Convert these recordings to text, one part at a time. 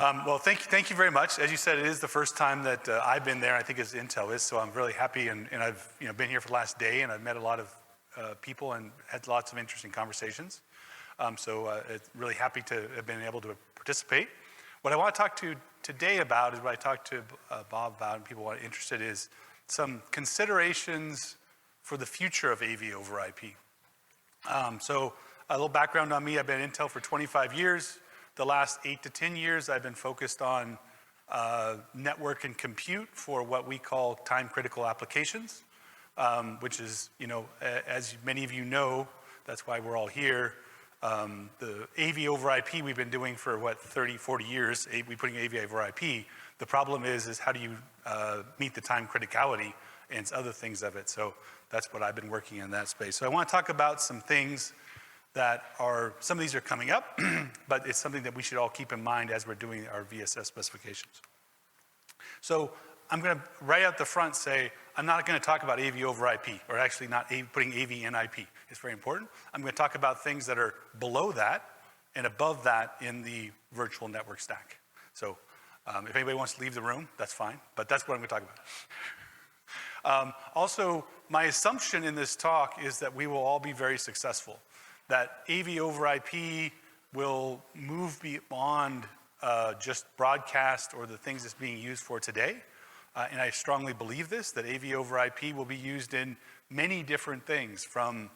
Well, thank you very much. As you said, it is the first time that I've been there. I think as Intel is, so I'm really happy. And I've been here for the last day, and I've met a lot of people and had lots of interesting conversations. It's really happy to have been able to participate. What I want to talk to today about is what I talked to Bob about, and people are interested is some considerations for the future of AV over IP. So a little background on me: I've been at Intel for 25 years. The last 8 to 10 years, I've been focused on network and compute for what we call time-critical applications, which is, as many of you know, that's why we're all here. The AV over IP we've been doing for, 30, 40 years, we're putting AV over IP. The problem is how do you meet the time criticality and other things of it. So that's what I've been working in that space. So I want to talk about some things that some of these are coming up, but it's something that we should all keep in mind as we're doing our VSS specifications. So I'm going to, right out the front, say I'm not going to talk about AV over IP, or actually not putting AV in IP. It's very important. I'm going to talk about things that are below that and above that in the virtual network stack. So if anybody wants to leave the room, that's fine, but that's what I'm going to talk about. Also, my assumption in this talk is that we will all be very successful, that AV over IP will move beyond just broadcast or the things it's being used for today. And I strongly believe this, that AV over IP will be used in many different things, from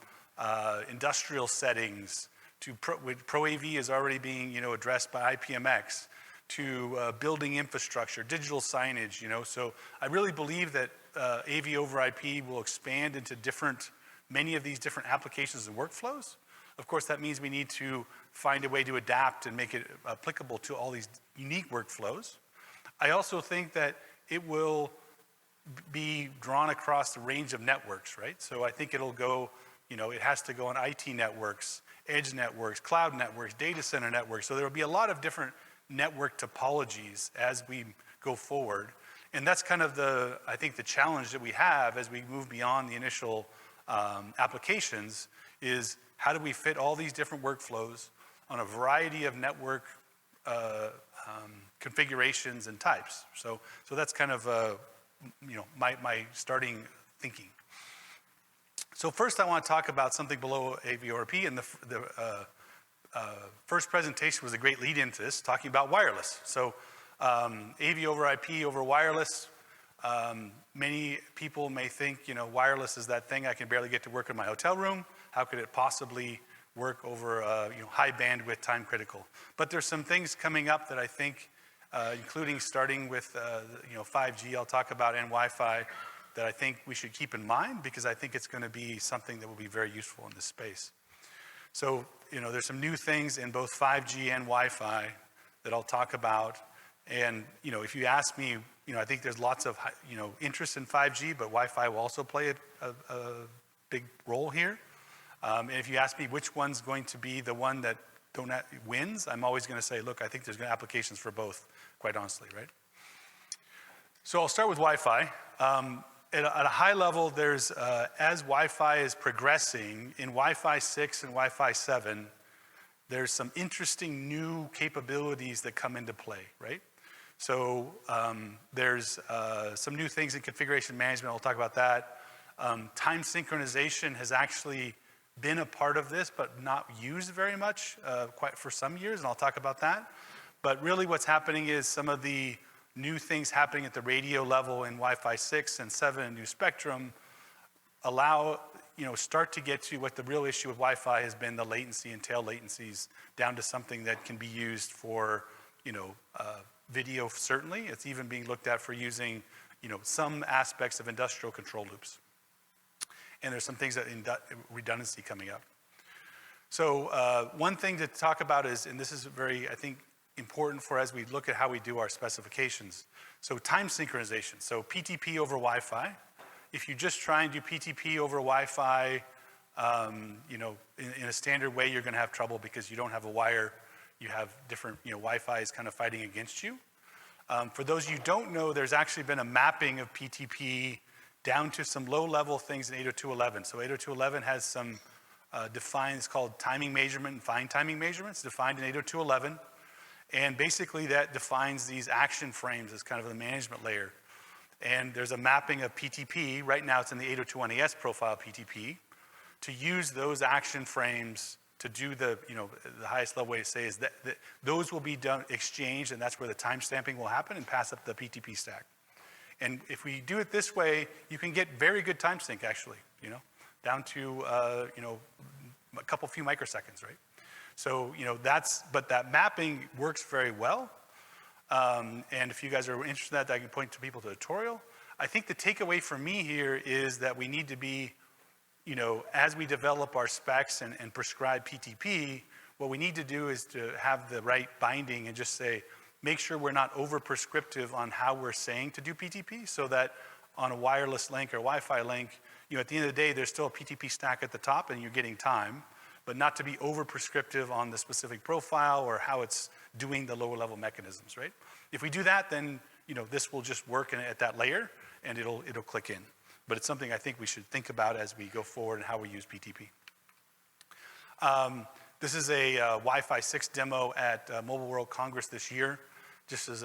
industrial settings to Pro AV is already being addressed by IPMX, to building infrastructure, digital signage. So I really believe that AV over IP will expand into many of these different applications and workflows. Of course, that means we need to find a way to adapt and make it applicable to all these unique workflows. I also think that it will be drawn across the range of networks, right? So I think it'll go, it has to go on IT networks, edge networks, cloud networks, data center networks. So there will be a lot of different network topologies as we go forward. And that's kind of I think the challenge that we have as we move beyond the initial applications is, how do we fit all these different workflows on a variety of network configurations and types? So that's kind of my starting thinking. So first, I want to talk about something below AV over IP, and the first presentation was a great lead into this, talking about wireless. So AV over IP over wireless. Many people may think, wireless is that thing I can barely get to work in my hotel room. How could it possibly work over high bandwidth, time critical? But there's some things coming up that I think, including starting with 5G, I'll talk about, and Wi-Fi, that I think we should keep in mind, because I think it's going to be something that will be very useful in this space. So there's some new things in both 5G and Wi-Fi that I'll talk about. And if you ask me, I think there's lots of interest in 5G, but Wi-Fi will also play a big role here. And if you ask me which one's going to be the one that wins, I'm always going to say, look, I think there's applications for both, quite honestly, right? So I'll start with Wi-Fi. At a high level, there's, as Wi-Fi is progressing, in Wi-Fi 6 and Wi-Fi 7, there's some interesting new capabilities that come into play, right? So there's some new things in configuration management. I'll talk about that. Time synchronization has actually been a part of this, but not used very much quite for some years, and I'll talk about that. But really what's happening is some of the new things happening at the radio level in Wi-Fi 6 and 7 and new spectrum start to get to what the real issue with Wi-Fi has been, the latency and tail latencies, down to something that can be used for, video, certainly. It's even being looked at for using, some aspects of industrial control loops. And there's some things that redundancy coming up. So one thing to talk about is, and this is very, I think, important for as we look at how we do our specifications. So time synchronization. So PTP over Wi-Fi. If you just try and do PTP over Wi-Fi, in a standard way, you're going to have trouble because you don't have a wire. You have different, Wi-Fi is kind of fighting against you. For those of you who don't know, there's actually been a mapping of PTP down to some low-level things in 802.11. So 802.11 has some defined, it's called timing measurement and fine timing measurements, defined in 802.11. And basically that defines these action frames as kind of the management layer. And there's a mapping of PTP. Right now it's in the 802.1es profile PTP. To use those action frames to do the highest level way to say is that those will be done, exchanged, and that's where the timestamping will happen and pass up the PTP stack. And if we do it this way, you can get very good time sync actually, down to, a couple few microseconds, right? So, but that mapping works very well. And if you guys are interested in that, I can point to people to the tutorial. I think the takeaway for me here is that we need to be, as we develop our specs and prescribe PTP, what we need to do is to have the right binding and just say, make sure we're not over prescriptive on how we're saying to do PTP, so that on a wireless link or Wi-Fi link, at the end of the day, there's still a PTP stack at the top and you're getting time, but not to be over prescriptive on the specific profile or how it's doing the lower level mechanisms, right? If we do that, then this will just work at that layer and it'll click in. But it's something I think we should think about as we go forward and how we use PTP. This is a Wi-Fi 6 demo at Mobile World Congress this year. Just as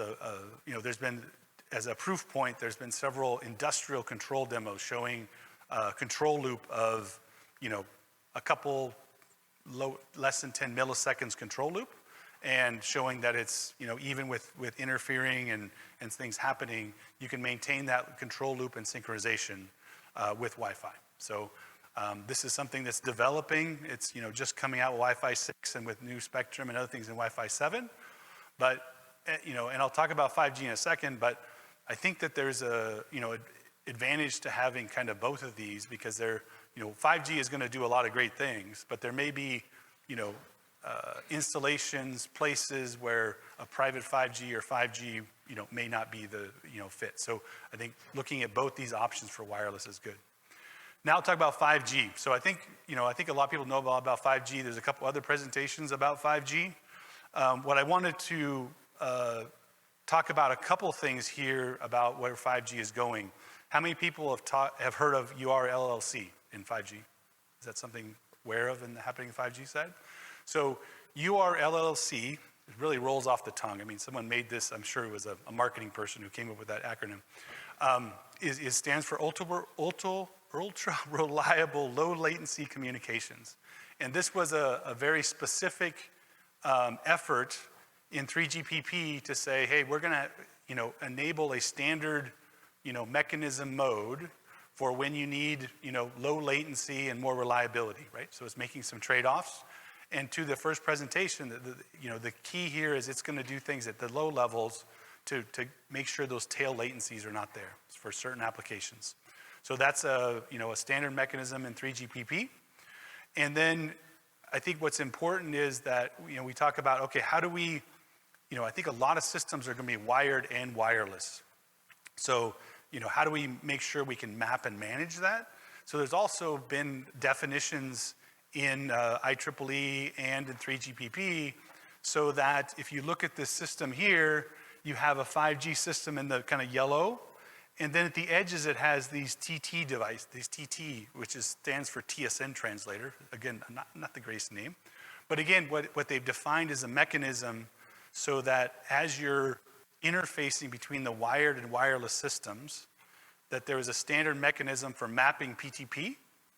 there's been, as a proof point, there's been several industrial control demos showing a control loop of, a couple less than 10 milliseconds control loop, and showing that it's, even with interfering and things happening, you can maintain that control loop and synchronization with Wi-Fi. So this is something that's developing. It's, just coming out with Wi-Fi 6 and with new spectrum and other things in Wi-Fi 7. But, and I'll talk about 5G in a second, but I think that there's a, advantage to having kind of both of these, because they're, 5G is going to do a lot of great things, but there may be, installations, places where a private 5G or 5G, may not be the, fit. So I think looking at both these options for wireless is good. Now I'll talk about 5G. So I think a lot of people know about 5G. There's a couple other presentations about 5G. What I wanted to talk about a couple things here about where 5G is going. How many people have heard of URLC in 5G? Is that something aware of and happening in 5G side? So URLC, it really rolls off the tongue. I mean, someone made this, I'm sure it was a marketing person who came up with that acronym. It stands for ultra reliable low latency communications. And this was a very specific effort in 3GPP to say, hey, we're gonna enable a standard mechanism mode for when you need low latency and more reliability, right? So it's making some trade-offs. And to the first presentation, the key here is it's going to do things at the low levels to make sure those tail latencies are not there for certain applications. So that's a standard mechanism in 3GPP. And then I think what's important is that we talk about, okay, how do we, I think a lot of systems are going to be wired and wireless. So how do we make sure we can map and manage that? So there's also been definitions in IEEE and in 3GPP, so that if you look at this system here, you have a 5G system in the kind of yellow, and then at the edges it has these TT device, which stands for TSN translator. Again, not the greatest name. But again, what they've defined is a mechanism so that as you're interfacing between the wired and wireless systems, that there is a standard mechanism for mapping PTP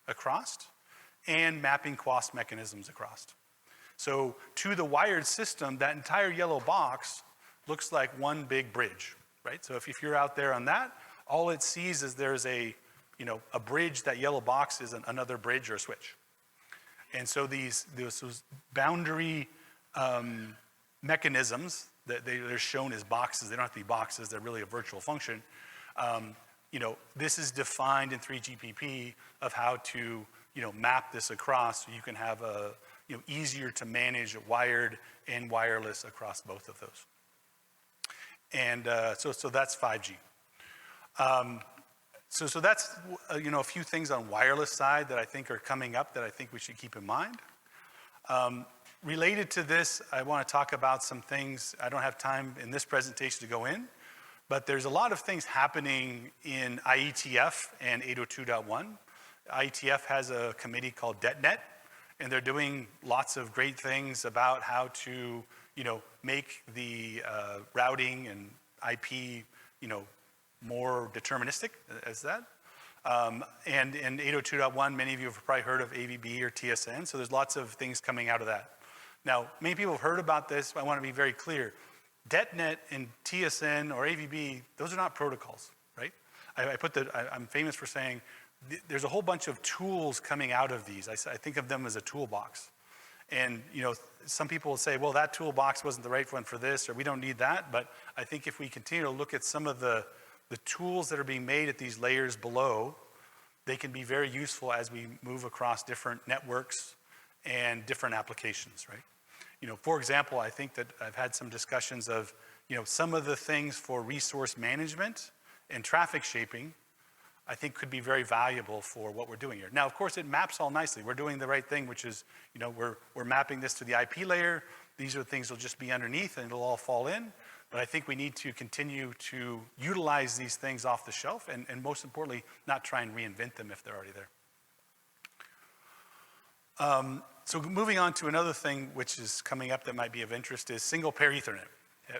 across and mapping QoS mechanisms across. So to the wired system, that entire yellow box looks like one big bridge, right? So if you're out there on that, all it sees is there's a bridge. That yellow box is another bridge or a switch. And so these boundary mechanisms, that they're shown as boxes. They don't have to be boxes. They're really a virtual function. This is defined in 3GPP of how to map this across, so you can have a easier to manage wired and wireless across both of those. And so that's 5G. So that's a few things on wireless side that I think are coming up that I think we should keep in mind. Related to this, I want to talk about some things. I don't have time in this presentation to go in, but there's a lot of things happening in IETF and 802.1. IETF has a committee called DetNet, and they're doing lots of great things about how to make the routing and IP, more deterministic as that. And in 802.1, many of you have probably heard of AVB or TSN, so there's lots of things coming out of that. Now, many people have heard about this, but I want to be very clear. DetNet and TSN or AVB, those are not protocols, right? I'm famous for saying there's a whole bunch of tools coming out of these. I think of them as a toolbox. And some people will say, well, that toolbox wasn't the right one for this, or we don't need that. But I think if we continue to look at some of the tools that are being made at these layers below, they can be very useful as we move across different networks and different applications, right? For example, I think that I've had some discussions of, some of the things for resource management and traffic shaping, I think could be very valuable for what we're doing here. Now, of course, it maps all nicely. We're doing the right thing, which is, we're mapping this to the IP layer. These are the things that will just be underneath and it'll all fall in. But I think we need to continue to utilize these things off the shelf and most importantly, not try and reinvent them if they're already there. So moving on to another thing which is coming up that might be of interest is single pair Ethernet.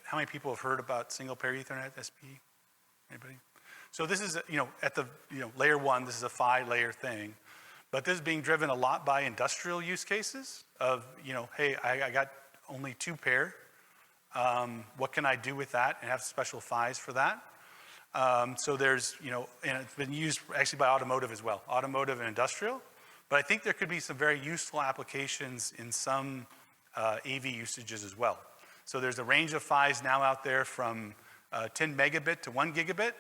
How many people have heard about single pair Ethernet, SP? Anybody? So this is, at the layer 1, this is a PHY layer thing, but this is being driven a lot by industrial use cases of, hey, I got only 2 pair. What can I do with that and have special PHYs for that? So there's, and it's been used actually by automotive as well, automotive and industrial. But I think there could be some very useful applications in some AV usages as well. So there's a range of PHYs now out there from 10 megabit to 1 gigabit.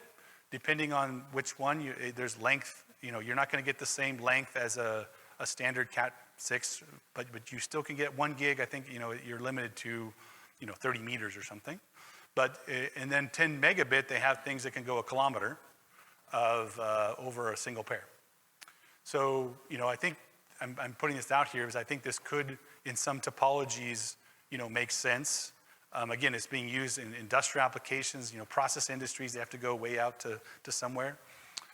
Depending on which one, there's length. You're not going to get the same length as a standard Cat6, but you still can get 1 gig. I think you're limited to 30 meters or something. But and then 10 megabit, they have things that can go a kilometer of over a single pair. So I think I'm putting this out here because I think this could, in some topologies, make sense. Again, it's being used in industrial applications, process industries. They have to go way out to somewhere.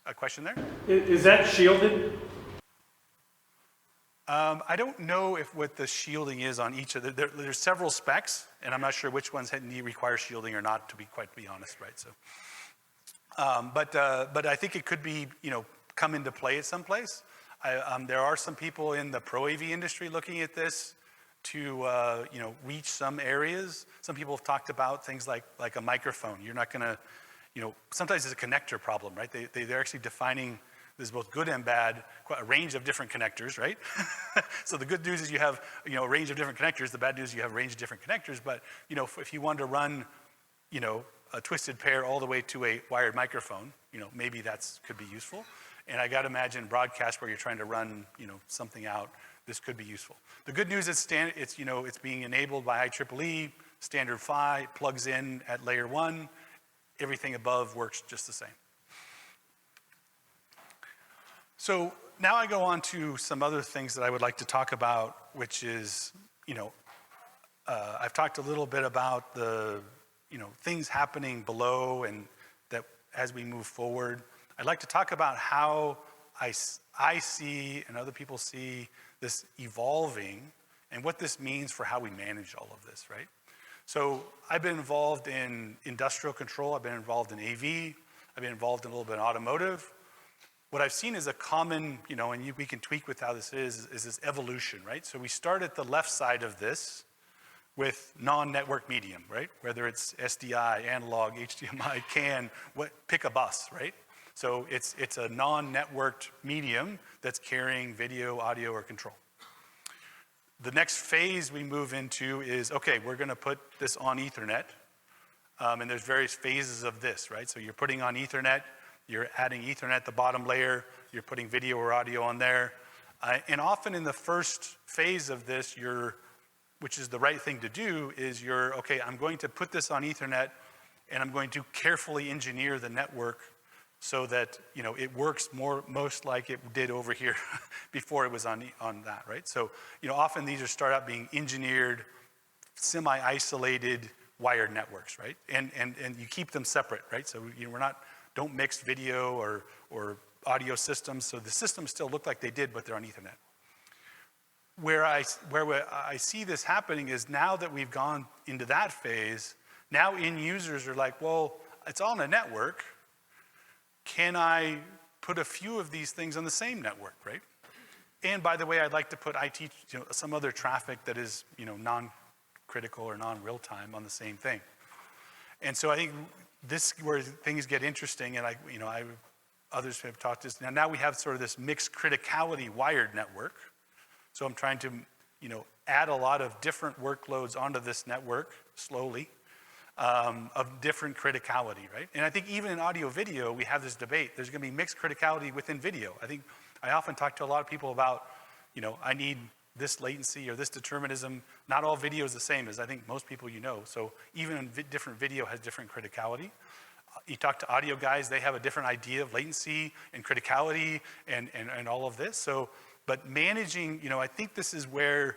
A question there? Is that shielded? I don't know what the shielding is on each of the. There's several specs, and I'm not sure which ones require shielding or not. To be honest, right? So, but I think it could be come into play at some place. There are some people in the Pro AV industry looking at this to reach some areas. Some people have talked about things like a microphone. You're not going to, sometimes it's a connector problem, right? They're actually defining, there's both good and bad, a range of different connectors, right? So the good news is you have a range of different connectors. The bad news is you have a range of different connectors. But if you want to run a twisted pair all the way to a wired microphone, maybe that could be useful. And I got to imagine broadcast where you're trying to run something out. This could be useful. The good news is it's being enabled by IEEE, standard PHY, plugs in at layer 1. Everything above works just the same. So now I go on to some other things that I would like to talk about, which is, I've talked a little bit about the, things happening below and that as we move forward. I'd like to talk about how I see and other people see this evolving and what this means for how we manage all of this, right? So I've been involved in industrial control. I've been involved in AV. I've been involved in a little bit in automotive. What I've seen is a common, and we can tweak with how this is this evolution, right? So we start at the left side of this with non-network medium, right? Whether it's SDI, analog, HDMI, CAN, pick a bus, right? So it's a non-networked medium that's carrying video, audio, or control. The next phase we move into is, okay, we're going to put this on Ethernet. And there's various phases of this, right? So you're putting on Ethernet, you're adding Ethernet, the bottom layer, you're putting video or audio on there. And often in the first phase of this, which is the right thing to do, is okay, I'm going to put this on Ethernet, and I'm going to carefully engineer the network so that it works most like it did over here before it was on that, right? So often these start out being engineered, semi-isolated wired networks, right? And you keep them separate, right? So don't mix video or audio systems. So the systems still look like they did, but they're on Ethernet. where I see this happening is now that we've gone into that phase, now end users are like, well, it's all on a network. Can I put a few of these things on the same network, right? And by the way, I'd like to put some other traffic that is, non-critical or non-real-time on the same thing. And so I think this is where things get interesting, and others have talked this. Now we have sort of this mixed criticality wired network. So I'm trying to, add a lot of different workloads onto this network slowly, of different criticality, right? And I think even in audio video, we have this debate. There's gonna be mixed criticality within video. I often talk to a lot of people about, I need this latency or this determinism. Not all video is the same, as I think most people So even in different video has different criticality. You talk to audio guys, they have a different idea of latency and criticality and all of this. But managing, I think this is where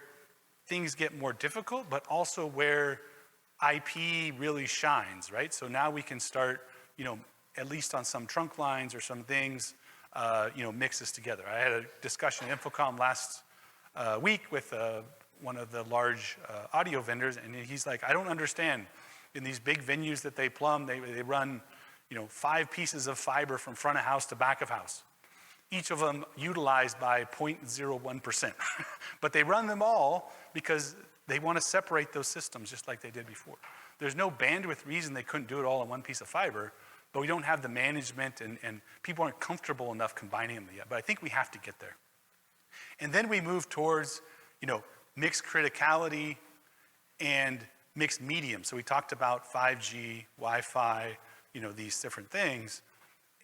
things get more difficult, but also where IP really shines, right? So now we can start, at least on some trunk lines or some things, mix this together. I had a discussion at Infocom last week with one of the large audio vendors, and he's like, I don't understand. In these big venues that they plumb, they run, 5 pieces of fiber from front of house to back of house. Each of them utilized by 0.01%. But they run them all because they want to separate those systems just like they did before. There's no bandwidth reason they couldn't do it all on one piece of fiber, but we don't have the management and people aren't comfortable enough combining them yet. But I think we have to get there. And then we move towards, mixed criticality and mixed medium. So we talked about 5G, Wi-Fi, these different things.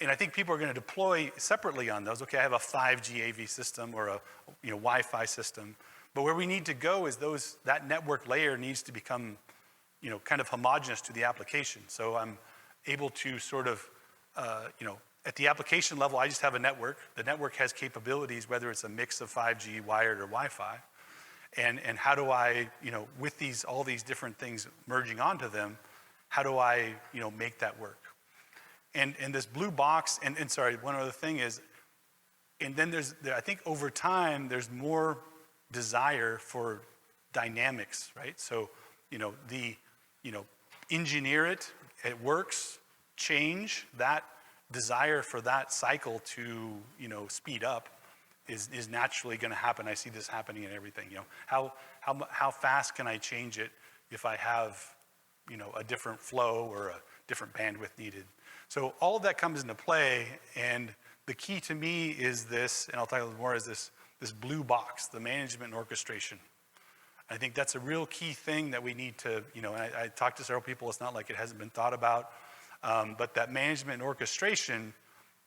And I think people are going to deploy separately on those. Okay, I have a 5G AV system or a Wi-Fi system. But where we need to go is that network layer needs to become kind of homogeneous to the application. So I'm able to sort of, at the application level, I just have a network. The network has capabilities, whether it's a mix of 5G, wired, or Wi-Fi. And how do I, with all these different things merging onto them, how do I, make that work? And this blue box, and sorry, one other thing is, and then I think over time, there's more desire for dynamics, right? So, engineer it works, change, that desire for that cycle to, speed up is naturally gonna happen. I see this happening in everything, how fast can I change it if I have, a different flow or a different bandwidth needed? So all of that comes into play, and the key to me is this, and I'll talk a little more, is this blue box, the management and orchestration. I think that's a real key thing that we need to, and I talked to several people, it's not like it hasn't been thought about, but that management and orchestration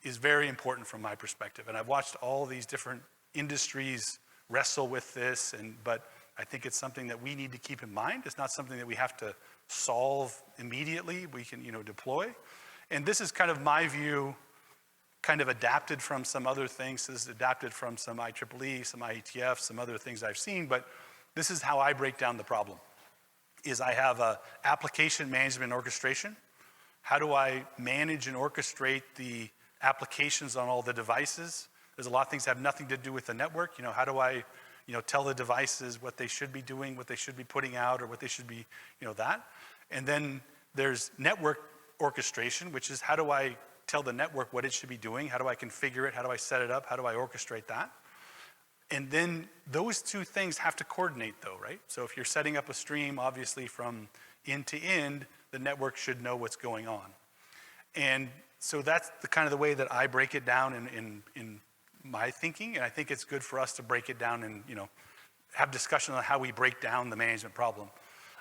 is very important from my perspective. And I've watched all these different industries wrestle with this, but I think it's something that we need to keep in mind. It's not something that we have to solve immediately. We can, deploy. And this is kind of my view, kind of adapted from some other things. This is adapted from some IEEE, some IETF, some other things I've seen, but this is how I break down the problem, is I have a application management orchestration. How do I manage and orchestrate the applications on all the devices? There's a lot of things that have nothing to do with the network. How do I, tell the devices what they should be doing, what they should be putting out, or what they should be, that. And then there's network orchestration, which is how do I tell the network what it should be doing? How do I configure it? How do I set it up? How do I orchestrate that? And then those two things have to coordinate though, right? So if you're setting up a stream, obviously from end to end, the network should know what's going on. And so that's the kind of the way that I break it down in my thinking, and I think it's good for us to break it down and have discussion on how we break down the management problem.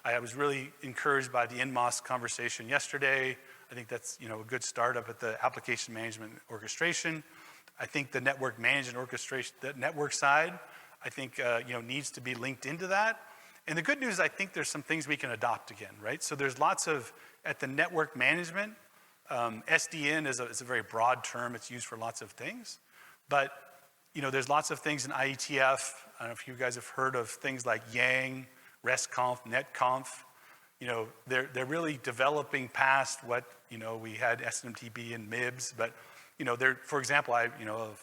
I was really encouraged by the NMOS conversation yesterday. I think that's a good start up at the application management orchestration. I think the network management orchestration, the network side, I think needs to be linked into that. And the good news, I think there's some things we can adopt again, right? So there's lots of, at the network management, SDN is a very broad term. It's used for lots of things. But there's lots of things in IETF. I don't know if you guys have heard of things like Yang, RESTconf, NetConf. They're really developing past what, we had SMTP and MIBs. But, for example, a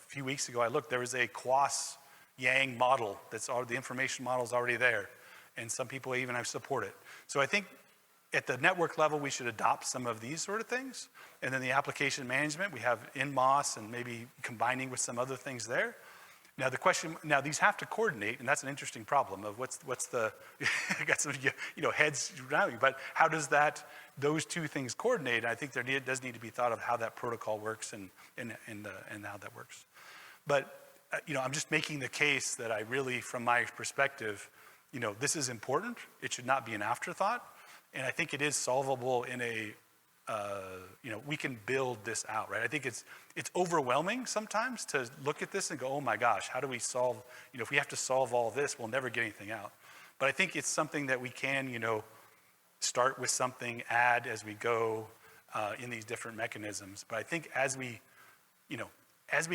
few weeks ago I looked, there was a QoS yang model that's all the information model is already there. And some people even have support it. So I think at the network level, we should adopt some of these sort of things. And then the application management, we have NMOS and maybe combining with some other things there. Now the question, now these have to coordinate, and that's an interesting problem of what's the, I got some heads around, but how does those two things coordinate? And I think there does need to be thought of how that protocol works and how that works. But I'm just making the case that I really, from my perspective, this is important. It should not be an afterthought, and I think it is solvable in a we can build this out, right? I think it's overwhelming sometimes to look at this and go, oh my gosh, how do we solve, if we have to solve all this, we'll never get anything out. But I think it's something that we can, start with something, add as we go in these different mechanisms. But I think as we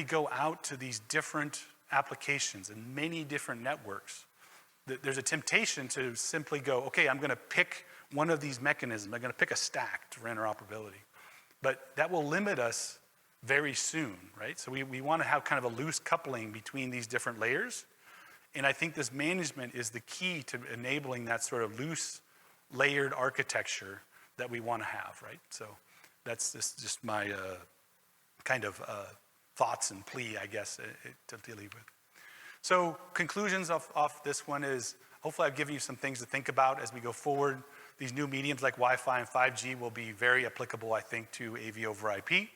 go out to these different applications and many different networks, there's a temptation to simply go, okay, I'm going to pick one of these mechanisms. I'm going to pick a stack for interoperability. But that will limit us very soon, right? So we want to have kind of a loose coupling between these different layers. And I think this management is the key to enabling that sort of loose, layered architecture that we want to have, right? So that's just my kind of thoughts and plea, I guess, to leave with. So conclusions off this one is, hopefully I've given you some things to think about as we go forward. These new mediums like Wi-Fi and 5G will be very applicable, I think, to AV over IP.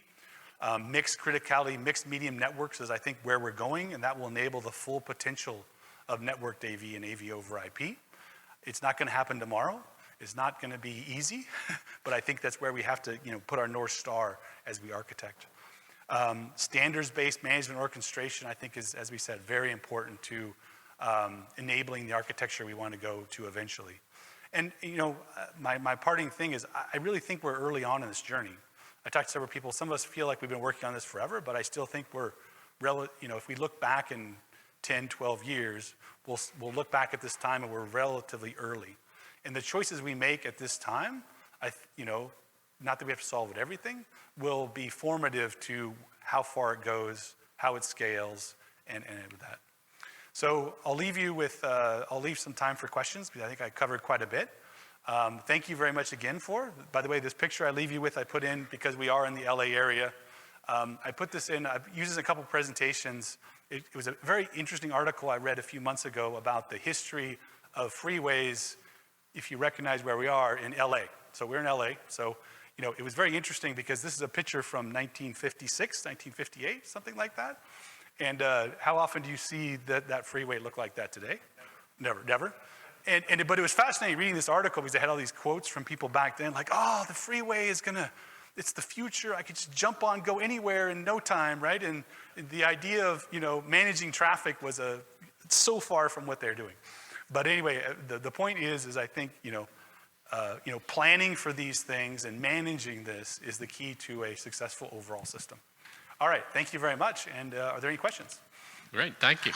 Mixed criticality, mixed medium networks is, I think, where we're going, and that will enable the full potential of networked AV and AV over IP. It's not going to happen tomorrow. It's not going to be easy, but I think that's where we have to, put our North Star as we architect. Standards-based management orchestration, I think, is, as we said, very important to enabling the architecture we want to go to eventually. And, my parting thing is, I really think we're early on in this journey. I talked to several people. Some of us feel like we've been working on this forever, but I still think we're, if we look back in 10, 12 years, we'll look back at this time and we're relatively early. And the choices we make at this time, not that we have to solve it everything, will be formative to how far it goes, how it scales, and with that. So I'll leave you with, I'll leave some time for questions because I think I covered quite a bit. Thank you very much again by the way, this picture I leave you with, I put in because we are in the LA area. I put this in, I've used this in a couple presentations. It was a very interesting article I read a few months ago about the history of freeways, if you recognize where we are, in LA. So we're in LA. So, it was very interesting because this is a picture from 1956, 1958, something like that. And how often do you see that freeway look like that today? Never. But it was fascinating reading this article because they had all these quotes from people back then, like, oh, the freeway is it's the future. I could just jump on, go anywhere in no time, right? And the idea of, managing traffic was so far from what they're doing. But anyway, the point is I think, planning for these things and managing this is the key to a successful overall system. All right, thank you very much. And are there any questions? Great, thank you.